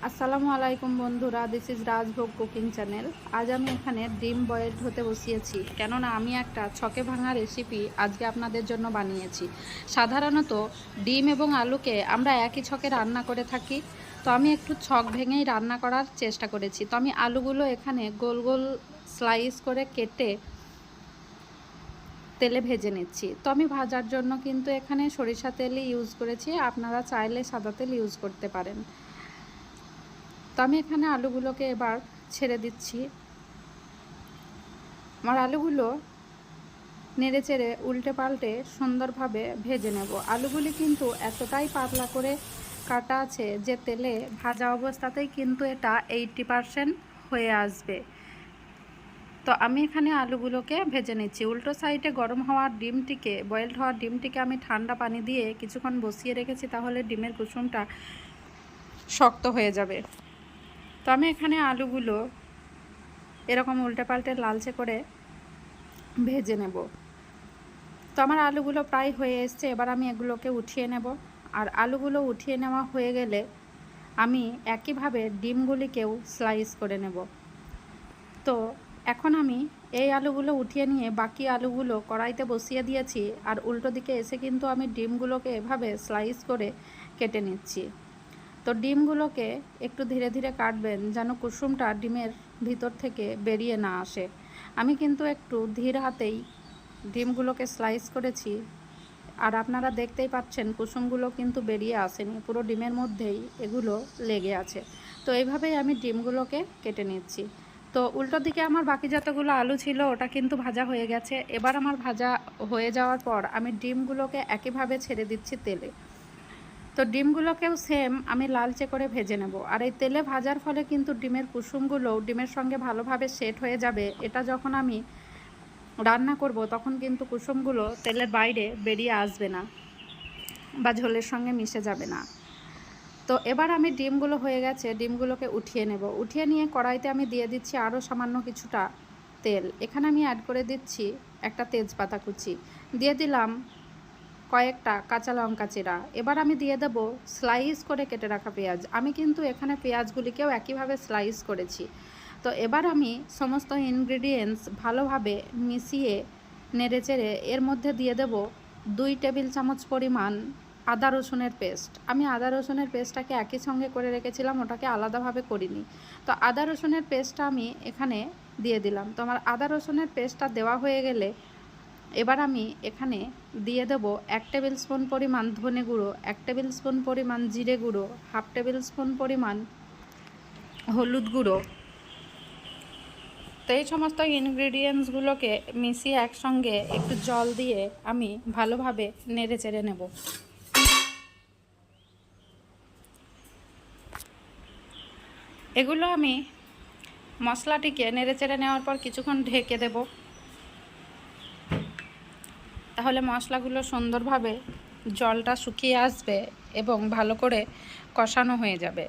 আসসালামু আলাইকুম বন্ধুরা, this is rajbhog cooking channel. আজ আমি এখানে ডিম বয়েলড হতে বসিয়েছি, কেননা আমি একটা ছকে ভাঙা রেসিপি আজকে আপনাদের জন্য বানিয়েছি। সাধারণত ডিম এবং আলুকে আমরা একই ছকে রান্না করে থাকি, তো আমি একটু ছক ভেঙেই রান্না করার চেষ্টা করেছি। তো আমি আলুগুলো এখানে গোল গোল স্লাইস করে কেটে তেলে ভেজে নিচ্ছি। তো আমি ভাজার জন্য কিন্তু এখানে সরিষা তেলই ইউজ করেছি, আপনারা চাইলে সাদা তেল ইউজ করতে পারেন। তো আমি এখানে আলুগুলোকে এবার ছেড়ে দিচ্ছি। আমার আলুগুলো নেড়ে চেড়ে উল্টে পাল্টে সুন্দরভাবে ভেজে নেব। আলুগুলি কিন্তু এতটাই পাতলা করে কাটা আছে যে তেলে ভাজা অবস্থাতেই কিন্তু এটা 80% হয়ে আসবে। তো আমি এখানে আলুগুলোকে ভেজে নিচ্ছি। উল্টো সাইডে গরম হওয়ার ডিমটিকে, বয়েলড হওয়ার ডিমটিকে আমি ঠান্ডা পানি দিয়ে কিছুক্ষণ বসিয়ে রেখেছি, তাহলে ডিমের কুসুমটা শক্ত হয়ে যাবে। তো আমি এখানে আলুগুলো এরকম উল্টে পাল্টে লালচে করে ভেজে নেব। তো আমার আলুগুলো প্রায় হয়ে এসছে, এবার আমি এগুলোকে উঠিয়ে নেব। আর আলুগুলো উঠিয়ে নেওয়া হয়ে গেলে আমি একইভাবে ডিমগুলিকেও স্লাইস করে নেব। তো এখন আমি এই আলুগুলো উঠিয়ে নিয়ে বাকি আলুগুলো কড়াইতে বসিয়ে দিয়েছি, আর উল্টো দিকে এসে কিন্তু আমি ডিমগুলোকে এভাবে স্লাইস করে কেটে নিচ্ছি। তো ডিমগুলোকে একটু ধীরে ধীরে কাটবেন, যেন কুসুমটা ডিমের ভিতর থেকে বেরিয়ে না আসে। আমি কিন্তু একটু ধীর হাতেই ডিমগুলোকে স্লাইস করেছি, আর আপনারা দেখতেই পাচ্ছেন কুসুমগুলো কিন্তু বেরিয়ে আসেনি, পুরো ডিমের মধ্যেই এগুলো লেগে আছে। তো এইভাবেই আমি ডিমগুলোকে কেটে নিচ্ছি। তো উল্টো দিকে আমার বাকি যতগুলো আলু ছিল ওটা কিন্তু ভাজা হয়ে গেছে। এবার আমার ভাজা হয়ে যাওয়ার পর আমি ডিমগুলোকে একইভাবে ছেড়ে দিচ্ছি তেলে। তো ডিমগুলোকেও সেম আমি লালচে করে ভেজে নেব। আর এই তেলে ভাজার ফলে কিন্তু ডিমের কুসুমগুলো ডিমের সঙ্গে ভালোভাবে সেট হয়ে যাবে। এটা যখন আমি রান্না করব তখন কিন্তু কুসুমগুলো তেলের বাইরে বেরিয়ে আসবে না বা ঝোলের সঙ্গে মিশে যাবে না। তো এবার আমি ডিমগুলো হয়ে গেছে, ডিমগুলোকে উঠিয়ে নেব। উঠিয়ে নিয়ে কড়াইতে আমি দিয়ে দিচ্ছি আরও সামান্য কিছুটা তেল। এখানে আমি অ্যাড করে দিচ্ছি একটা তেজপাতা কুচি, দিয়ে দিলাম কয়েকটা কাঁচা লঙ্কা চেরা। এবার আমি দিয়ে দেব স্লাইস করে কেটে রাখা পেঁয়াজ। আমি কিন্তু এখানে পেঁয়াজগুলিকেও একইভাবে স্লাইস করেছি। তো এবার আমি সমস্ত ইনগ্রেডিয়েন্টস ভালোভাবে মিশিয়ে নেড়েচেড়ে এর মধ্যে দিয়ে দেব 2 টেবিল চামচ পরিমাণ আদা রসুনের পেস্ট। আমি আদা রসুনের পেস্টটাকে একই সঙ্গে করে রেখেছিলাম, ওটাকে আলাদাভাবে করিনি। তো আদা রসুনের পেস্টটা আমি এখানে দিয়ে দিলাম। তো আমার আদা রসুনের পেস্টটা দেওয়া হয়ে গেলে এবার আমি এখানে দিয়ে দেব 1 টেবিল স্পুন পরিমাণ ধনে গুঁড়ো, 1 টেবিল স্পুন পরিমাণ জিরে গুঁড়ো, 1/2 টেবিল স্পুন পরিমাণ হলুদ গুঁড়ো। তো এই সমস্ত ইনগ্রেডিয়েন্টসগুলোকে মিশিয়ে একসঙ্গে একটু জল দিয়ে আমি ভালোভাবে নেড়ে চেড়ে নেব। এগুলো আমি মশলাটিকে নেড়ে চেড়ে নেওয়ার পর কিছুক্ষণ ঢেকে দেব, তাহলে মশলাগুলো সুন্দরভাবে জলটা শুকিয়ে আসবে এবং ভালো করে কষানো হয়ে যাবে।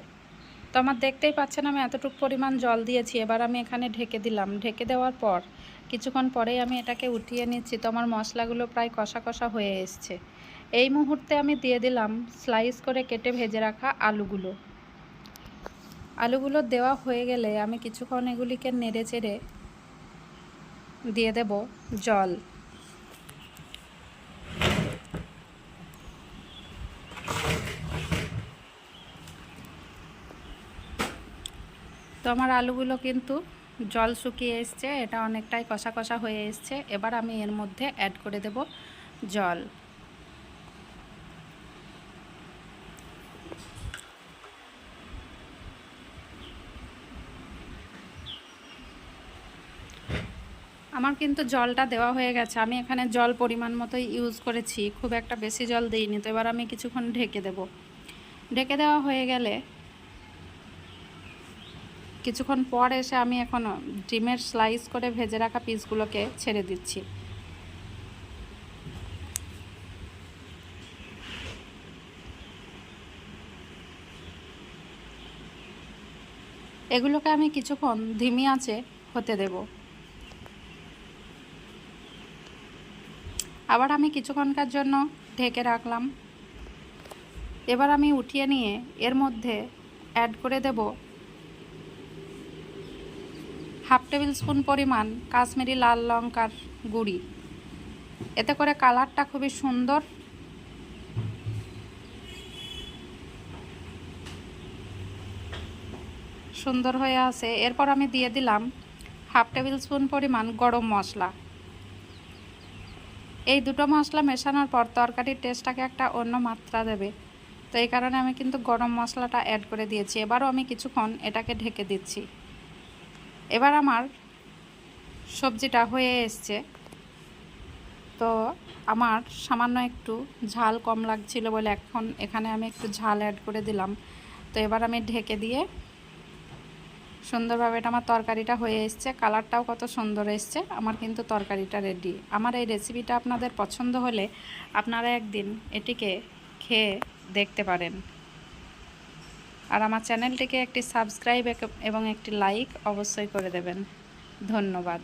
তো আমার দেখতেই পাচ্ছেন আমি এতটুকু পরিমাণ জল দিয়েছি। এবার আমি এখানে ঢেকে দিলাম। ঢেকে দেওয়ার পর কিছুক্ষণ পরেই আমি এটাকে উঠিয়ে নিচ্ছি। তো আমার মশলাগুলো প্রায় কষা কষা হয়ে এসছে। এই মুহূর্তে আমি দিয়ে দিলাম স্লাইস করে কেটে ভেজে রাখা আলুগুলো। আলুগুলো দেওয়া হয়ে গেলে আমি কিছুক্ষণ এগুলিকে নেড়ে চেড়ে দিয়ে দেব জল। তো আমার আলুগুলো কিন্তু জল শুকিয়ে এসছে, এটা অনেকটাই কষা কষা হয়ে এসছে। এবার আমি এর মধ্যে অ্যাড করে দেব জল। আমার কিন্তু জলটা দেওয়া হয়ে গেছে। আমি এখানে জল পরিমাণ মতোই ইউজ করেছি, খুব একটা বেশি জল দিইনি। তো এবার আমি কিছুক্ষণ ঢেকে দেব। ঢেকে দেওয়া হয়ে গেলে কিছুক্ষণ পর এসে আমি এখন ডিমের স্লাইস করে ভেজে রাখা পিসগুলোকে ছেড়ে দিচ্ছি। এগুলোকে আমি কিছুক্ষণ ধিমি আঁচে হতে দেব। আবার আমি কিছুক্ষণকার জন্য ঢেকে রাখলাম। এবার আমি উঠিয়ে নিয়ে এর মধ্যে অ্যাড করে দেব হাফ টেবিল স্পুন পরিমাণ কাশ্মীরি লাল লঙ্কার গুঁড়ি। এতে করে কালারটা খুবই সুন্দর হয়ে আছে। এরপর আমি দিয়ে দিলাম হাফ টেবিল স্পুন পরিমাণ গরম মশলা। এই দুটো মশলা মেশানোর পর তরকারির টেস্টটাকে একটা অন্য মাত্রা দেবে, তো এই কারণে আমি কিন্তু গরম মশলাটা অ্যাড করে দিয়েছি। এবারও আমি কিছুক্ষণ এটাকে ঢেকে দিচ্ছি। এবার আমার সবজিটা হয়ে এসছে। তো আমার সামান্য একটু ঝাল কম লাগছিল বলে এখন এখানে আমি একটু ঝাল অ্যাড করে দিলাম। তো এবার আমি ঢেকে দিয়ে সুন্দরভাবে এটা আমার তরকারিটা হয়ে এসছে। কালারটাও কত সুন্দর এসছে। আমার কিন্তু তরকারিটা রেডি। আমার এই রেসিপিটা আপনাদের পছন্দ হলে আপনারা একদিন এটিকে খেয়ে দেখতে পারেন। আর আমার চ্যানেলটিকে একটি সাবস্ক্রাইব এবং একটি লাইক অবশ্যই করে দেবেন। ধন্যবাদ।